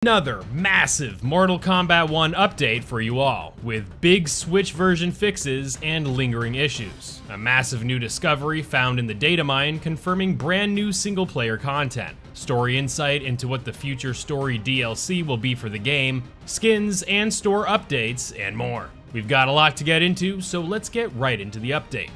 Another massive Mortal Kombat 1 update for you all, with big Switch version fixes and lingering issues. A massive new discovery found in the data mine confirming brand new single player content, story insight into what the future story DLC will be for the game, skins and store updates, and more. We've got a lot to get into, so let's get right into the update.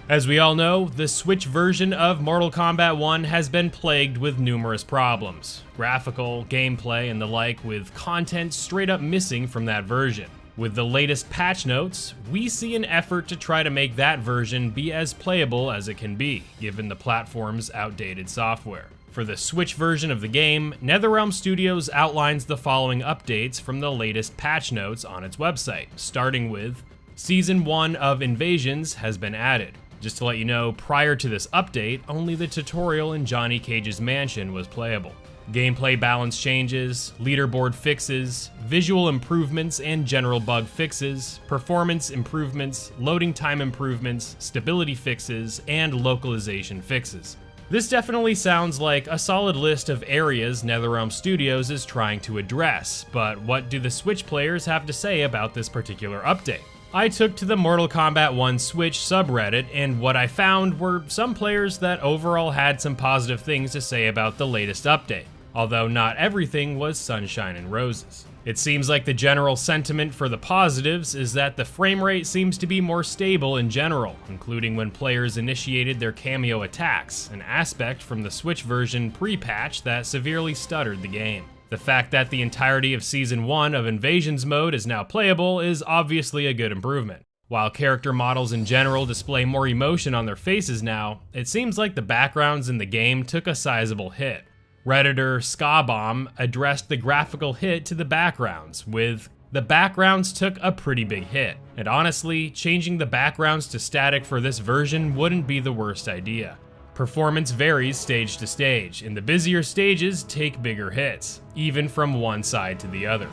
As we all know, the Switch version of Mortal Kombat 1 has been plagued with numerous problems. Graphical, gameplay, and the like, with content straight up missing from that version. With the latest patch notes, we see an effort to try to make that version be as playable as it can be, given the platform's outdated software. For the Switch version of the game, NetherRealm Studios outlines the following updates from the latest patch notes on its website, starting with Season 1 of Invasions has been added. Just to let you know, prior to this update, only the tutorial in Johnny Cage's mansion was playable. Gameplay balance changes, leaderboard fixes, visual improvements and general bug fixes, performance improvements, loading time improvements, stability fixes, and localization fixes. This definitely sounds like a solid list of areas NetherRealm Studios is trying to address, but what do the Switch players have to say about this particular update? I took to the Mortal Kombat 1 Switch subreddit, and what I found were some players that overall had some positive things to say about the latest update, although not everything was sunshine and roses. It seems like the general sentiment for the positives is that the frame rate seems to be more stable in general, including when players initiated their cameo attacks, an aspect from the Switch version pre-patch that severely stuttered the game. The fact that the entirety of Season 1 of Invasions mode is now playable is obviously a good improvement. While character models in general display more emotion on their faces now, it seems like the backgrounds in the game took a sizable hit. Redditor Skabomb addressed the graphical hit to the backgrounds, with the backgrounds took a pretty big hit. And honestly, changing the backgrounds to static for this version wouldn't be the worst idea. Performance varies stage to stage, and the busier stages take bigger hits, even from one side to the other.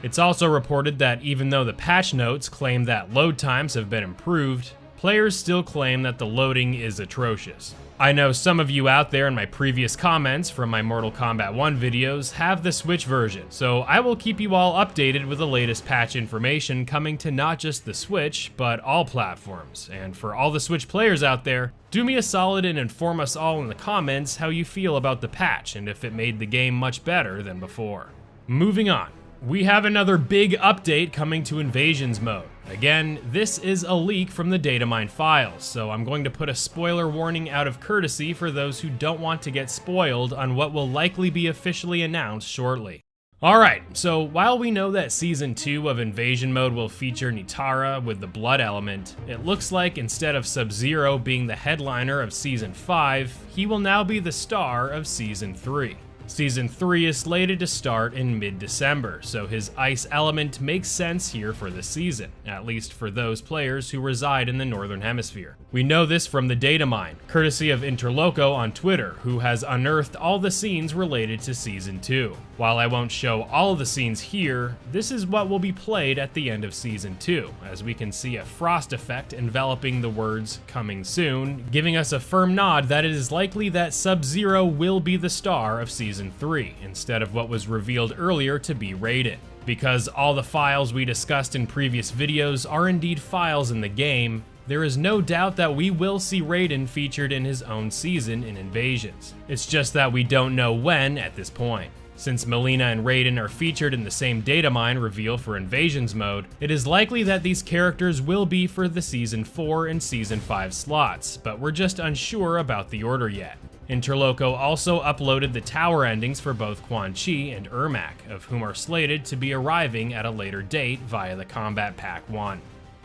It's also reported that even though the patch notes claim that load times have been improved, players still claim that the loading is atrocious. I know some of you out there in my previous comments from my Mortal Kombat 1 videos have the Switch version, so I will keep you all updated with the latest patch information coming to not just the Switch, but all platforms. And for all the Switch players out there, do me a solid and inform us all in the comments how you feel about the patch and if it made the game much better than before. Moving on. We have another big update coming to Invasions mode. Again, this is a leak from the datamine files, so I'm going to put a spoiler warning out of courtesy for those who don't want to get spoiled on what will likely be officially announced shortly. Alright, so while we know that Season 2 of Invasion mode will feature Nitara with the blood element, it looks like instead of Sub-Zero being the headliner of Season 5, he will now be the star of Season 3. Season 3 is slated to start in mid-December, so his ice element makes sense here for this season, at least for those players who reside in the Northern Hemisphere. We know this from the data mine, courtesy of Interloco on Twitter, who has unearthed all the scenes related to Season 2. While I won't show all of the scenes here, this is what will be played at the end of Season 2, as we can see a frost effect enveloping the words "coming soon," giving us a firm nod that it is likely that Sub-Zero will be the star of Season 3, instead of what was revealed earlier to be Raiden. Because all the files we discussed in previous videos are indeed files in the game, there is no doubt that we will see Raiden featured in his own season in Invasions. It's just that we don't know when at this point. Since Melina and Raiden are featured in the same datamine reveal for Invasions mode, it is likely that these characters will be for the Season 4 and Season 5 slots, but we're just unsure about the order yet. Interloco also uploaded the tower endings for both Quan Chi and Ermac, of whom are slated to be arriving at a later date via the Combat Pack 1.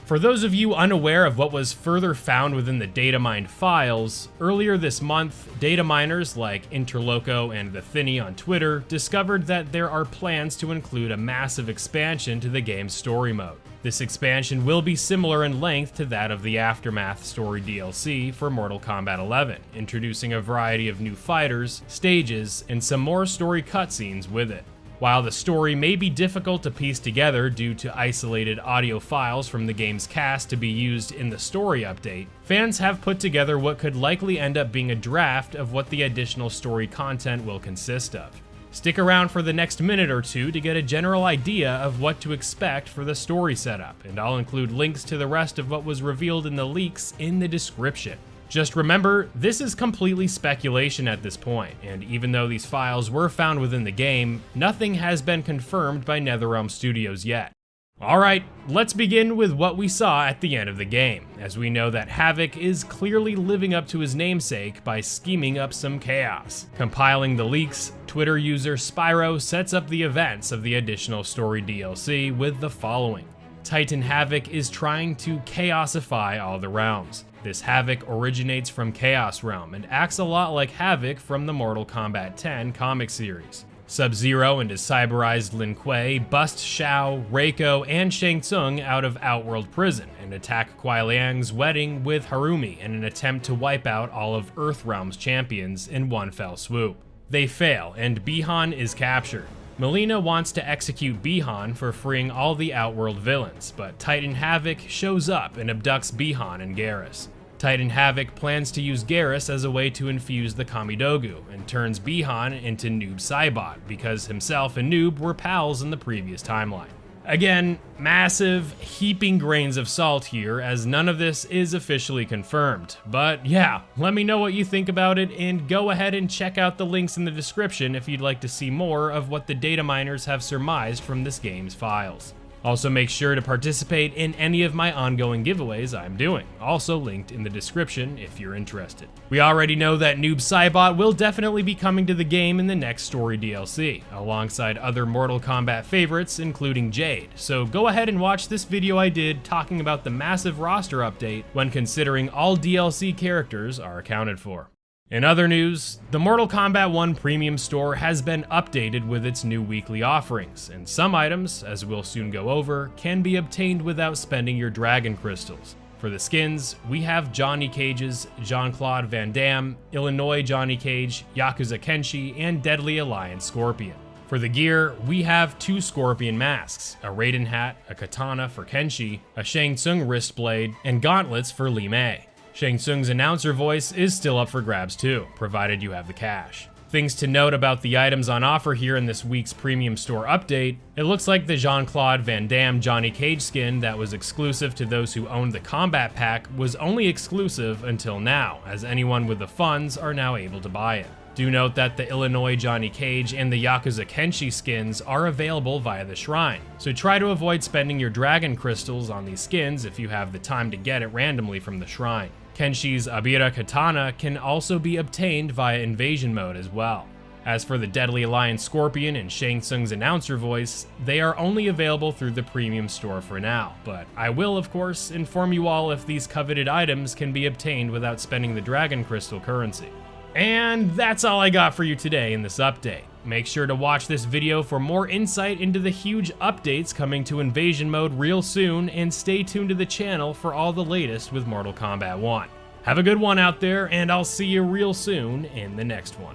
For those of you unaware of what was further found within the datamine files, earlier this month, data miners like Interloco and the Thinny on Twitter discovered that there are plans to include a massive expansion to the game's story mode. This expansion will be similar in length to that of the Aftermath story DLC for Mortal Kombat 11, introducing a variety of new fighters, stages, and some more story cutscenes with it. While the story may be difficult to piece together due to isolated audio files from the game's cast to be used in the story update, fans have put together what could likely end up being a draft of what the additional story content will consist of. Stick around for the next minute or two to get a general idea of what to expect for the story setup, and I'll include links to the rest of what was revealed in the leaks in the description. Just remember, this is completely speculation at this point, and even though these files were found within the game, nothing has been confirmed by NetherRealm Studios yet. Alright, let's begin with what we saw at the end of the game, as we know that Havik is clearly living up to his namesake by scheming up some chaos. Compiling the leaks, Twitter user Spyro sets up the events of the additional story DLC with the following. Titan Havik is trying to chaosify all the realms. This Havik originates from Chaos Realm and acts a lot like Havik from the Mortal Kombat 10 comic series. Sub-Zero and his cyberized Lin Kuei bust Shao, Reiko, and Shang Tsung out of Outworld Prison and attack Kuai Liang's wedding with Harumi in an attempt to wipe out all of Earthrealm's champions in one fell swoop. They fail, and Bihan is captured. Melina wants to execute Bihan for freeing all the Outworld villains, but Titan Havik shows up and abducts Bihan and Garrus. Titan Havik plans to use Garrus as a way to infuse the Kamidogu, and turns Bihan into Noob Saibot, because himself and Noob were pals in the previous timeline. Again, massive, heaping grains of salt here, as none of this is officially confirmed. But yeah, let me know what you think about it, and go ahead and check out the links in the description if you'd like to see more of what the data miners have surmised from this game's files. Also, make sure to participate in any of my ongoing giveaways I'm doing, also linked in the description if you're interested. We already know that Noob Saibot will definitely be coming to the game in the next story DLC, alongside other Mortal Kombat favorites, including Jade, so go ahead and watch this video I did talking about the massive roster update when considering all DLC characters are accounted for. In other news, the Mortal Kombat 1 Premium Store has been updated with its new weekly offerings, and some items, as we'll soon go over, can be obtained without spending your Dragon Crystals. For the skins, we have Johnny Cage's Jean-Claude Van Damme, Illinois Johnny Cage, Yakuza Kenshi, and Deadly Alliance Scorpion. For the gear, we have 2 Scorpion masks, a Raiden hat, a katana for Kenshi, a Shang Tsung wrist blade, and gauntlets for Li Mei. Shang Tsung's announcer voice is still up for grabs too, provided you have the cash. Things to note about the items on offer here in this week's Premium Store update: it looks like the Jean-Claude Van Damme Johnny Cage skin that was exclusive to those who owned the Combat Pack was only exclusive until now, as anyone with the funds are now able to buy it. Do note that the Illinois Johnny Cage and the Yakuza Kenshi skins are available via the Shrine, so try to avoid spending your Dragon Crystals on these skins if you have the time to get it randomly from the Shrine. Kenshi's Abira Katana can also be obtained via Invasion Mode as well. As for the Deadly Alliance Scorpion and Shang Tsung's announcer voice, they are only available through the Premium Store for now, but I will, of course, inform you all if these coveted items can be obtained without spending the Dragon Crystal currency. And that's all I got for you today in this update. Make sure to watch this video for more insight into the huge updates coming to Invasion Mode real soon, and stay tuned to the channel for all the latest with Mortal Kombat 1. Have a good one out there, and I'll see you real soon in the next one.